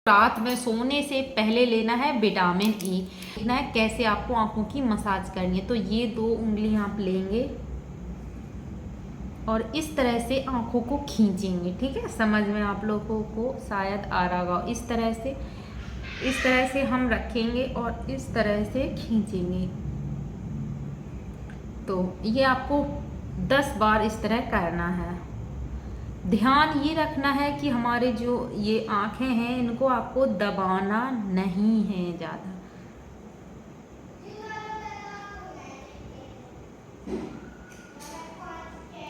रात में सोने से पहले लेना है विटामिन ई। देखना है कैसे आपको आंखों की मसाज करनी है। तो ये 2 उंगली आप लेंगे और इस तरह से आंखों को खींचेंगे। ठीक है, समझ में आप लोगों को शायद आ रहा होगा। इस तरह से हम रखेंगे और इस तरह से खींचेंगे। तो ये आपको 10 बार इस तरह करना है। ध्यान ये रखना है कि हमारे जो ये आँखें हैं इनको आपको दबाना नहीं है ज़्यादा।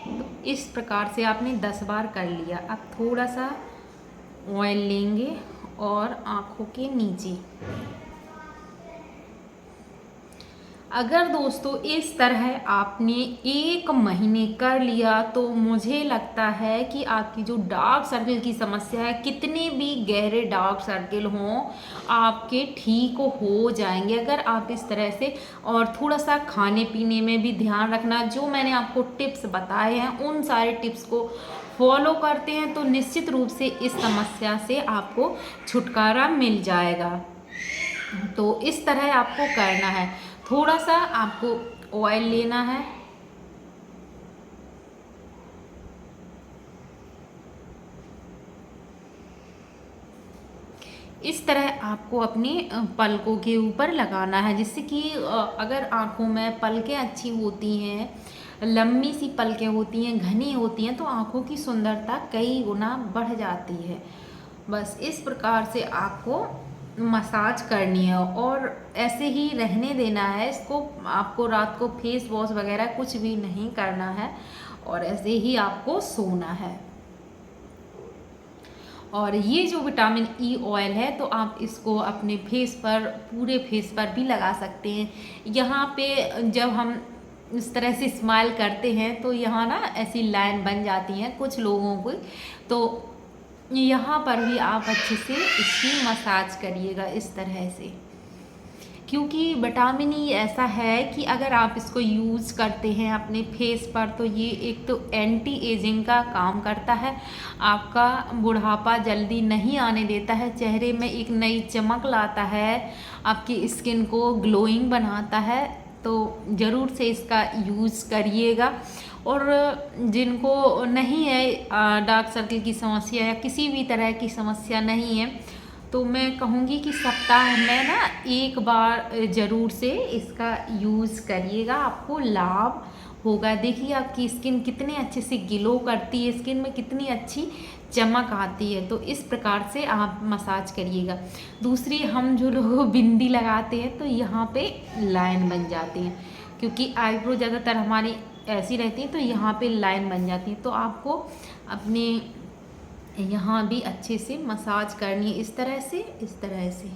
तो इस प्रकार से आपने 10 बार कर लिया। अब थोड़ा सा ऑयल लेंगे और आँखों के नीचे। अगर दोस्तों इस तरह आपने 1 महीने कर लिया तो मुझे लगता है कि आपकी जो डार्क सर्कल की समस्या है, कितने भी गहरे डार्क सर्कल हों, आपके ठीक हो जाएंगे अगर आप इस तरह से। और थोड़ा सा खाने पीने में भी ध्यान रखना। जो मैंने आपको टिप्स बताए हैं उन सारे टिप्स को फॉलो करते हैं तो निश्चित रूप से इस समस्या से आपको छुटकारा मिल जाएगा। तो इस तरह आपको करना है। थोड़ा सा आपको ऑयल लेना है, इस तरह आपको अपनी पलकों के ऊपर लगाना है, जिससे कि अगर आँखों में पलकें अच्छी होती हैं, लंबी सी पलकें होती हैं, घनी होती हैं, तो आँखों की सुंदरता कई गुना बढ़ जाती है। बस इस प्रकार से आपको मसाज करनी है और ऐसे ही रहने देना है इसको। आपको रात को फेस वॉश वगैरह कुछ भी नहीं करना है और ऐसे ही आपको सोना है। और ये जो विटामिन ई ऑयल है तो आप इसको अपने फेस पर, पूरे फेस पर भी लगा सकते हैं। यहाँ पे जब हम इस तरह से स्माइल करते हैं तो यहाँ ना ऐसी लाइन बन जाती हैं कुछ लोगों को, तो यहाँ पर भी आप अच्छे से इसकी मसाज करिएगा इस तरह से। क्योंकि विटामिन ई ऐसा है कि अगर आप इसको यूज़ करते हैं अपने फेस पर तो ये एक तो एंटी एजिंग का काम करता है, आपका बुढ़ापा जल्दी नहीं आने देता है, चेहरे में एक नई चमक लाता है, आपकी स्किन को ग्लोइंग बनाता है। तो ज़रूर से इसका यूज़ करिएगा। और जिनको नहीं है डार्क सर्कल की समस्या या किसी भी तरह की समस्या नहीं है तो मैं कहूँगी कि सप्ताह में ना 1 बार ज़रूर से इसका यूज़ करिएगा, आपको लाभ होगा। देखिए आपकी स्किन कितने अच्छे से ग्लो करती है, स्किन में कितनी अच्छी चमक आती है। तो इस प्रकार से आप मसाज करिएगा। दूसरी, हम जो लोग बिंदी लगाते हैं तो यहाँ पे लाइन बन जाती है, क्योंकि आईब्रो ज़्यादातर हमारी ऐसी रहती है तो यहाँ पे लाइन बन जाती है। तो आपको अपने यहाँ भी अच्छे से मसाज करनी है इस तरह से।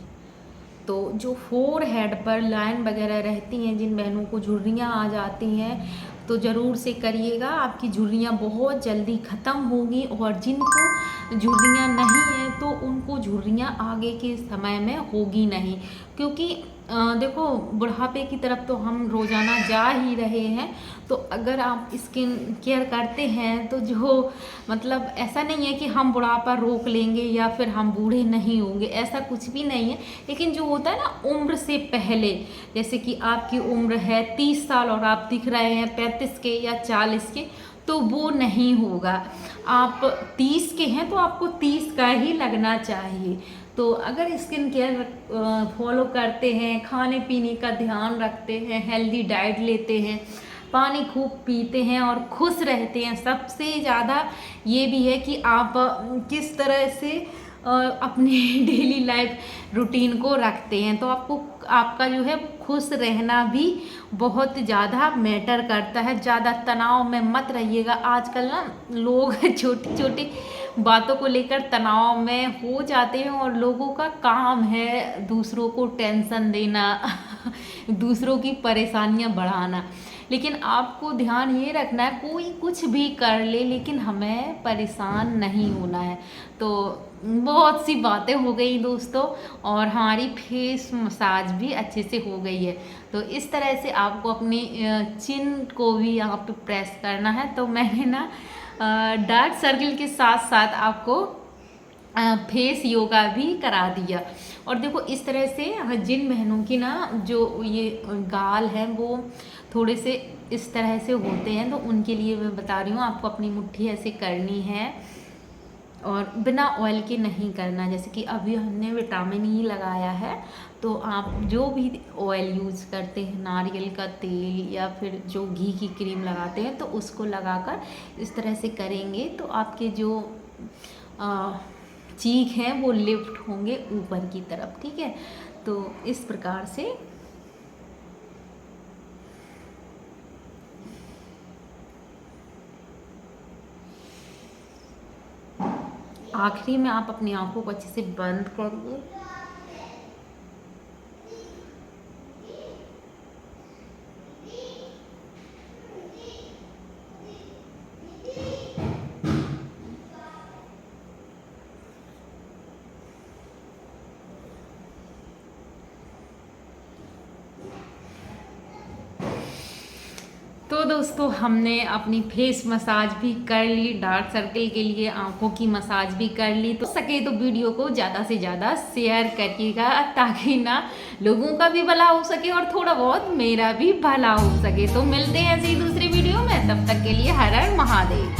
तो जो फोर हेड पर लाइन वगैरह रहती हैं, जिन बहनों को झुर्रियाँ आ जाती हैं तो ज़रूर से करिएगा, आपकी झुर्रियाँ बहुत जल्दी ख़त्म होगी। और जिनको झुर्रियाँ नहीं हैं तो उनको झुर्रियाँ आगे के समय में होगी नहीं, क्योंकि देखो बुढ़ापे की तरफ तो हम रोज़ाना जा ही रहे हैं। तो अगर आप स्किन केयर करते हैं तो जो मतलब ऐसा नहीं है कि हम बुढ़ापा रोक लेंगे या फिर हम बूढ़े नहीं होंगे, ऐसा कुछ भी नहीं है। लेकिन जो होता है ना उम्र से पहले, जैसे कि आपकी उम्र है 30 साल और आप दिख रहे हैं 35 के या 40 के, तो वो नहीं होगा। आप 30 के हैं तो आपको 30 का ही लगना चाहिए। तो अगर स्किन केयर फॉलो करते हैं, खाने पीने का ध्यान रखते हैं, हेल्दी डाइट लेते हैं, पानी खूब पीते हैं और खुश रहते हैं, सबसे ज़्यादा ये भी है कि आप किस तरह से अपनी डेली लाइफ रूटीन को रखते हैं, तो आपका जो है खुश रहना भी बहुत ज़्यादा मैटर करता है। ज़्यादा तनाव में मत रहिएगा। आजकल ना लोग छोटी छोटी बातों को लेकर तनाव में हो जाते हैं और लोगों का काम है दूसरों को टेंशन देना दूसरों की परेशानियां बढ़ाना। लेकिन आपको ध्यान ये रखना है, कोई कुछ भी कर ले लेकिन हमें परेशान नहीं होना है। तो बहुत सी बातें हो गई दोस्तों, और हमारी फेस मसाज भी अच्छे से हो गई है। तो इस तरह से आपको अपनी चिन को भी यहाँ पे प्रेस करना है। तो मैंने ना डार्क सर्कल के साथ साथ आपको फेस योगा भी करा दिया। और देखो इस तरह से जिन बहनों की ना जो ये गाल है वो थोड़े से इस तरह से होते हैं, तो उनके लिए मैं बता रही हूँ, आपको अपनी मुट्ठी ऐसे करनी है और बिना ऑयल के नहीं करना। जैसे कि अभी हमने विटामिन ई लगाया है, तो आप जो भी ऑयल यूज़ करते हैं, नारियल का तेल या फिर जो घी की क्रीम लगाते हैं, तो उसको लगाकर इस तरह से करेंगे तो आपके जो चीख हैं वो लिफ्ट होंगे ऊपर की तरफ। ठीक है, तो इस प्रकार से आखिरी में आप अपनी आंखों को अच्छे से बंद करिए। तो दोस्तों हमने अपनी फेस मसाज भी कर ली, डार्क सर्कल के लिए आंखों की मसाज भी कर ली। तो सके तो वीडियो को ज़्यादा से ज़्यादा शेयर करिएगा, ताकि ना लोगों का भी भला हो सके और थोड़ा बहुत मेरा भी भला हो सके। तो मिलते हैं ऐसे ही दूसरी वीडियो में, तब तक के लिए हर हर महादेव।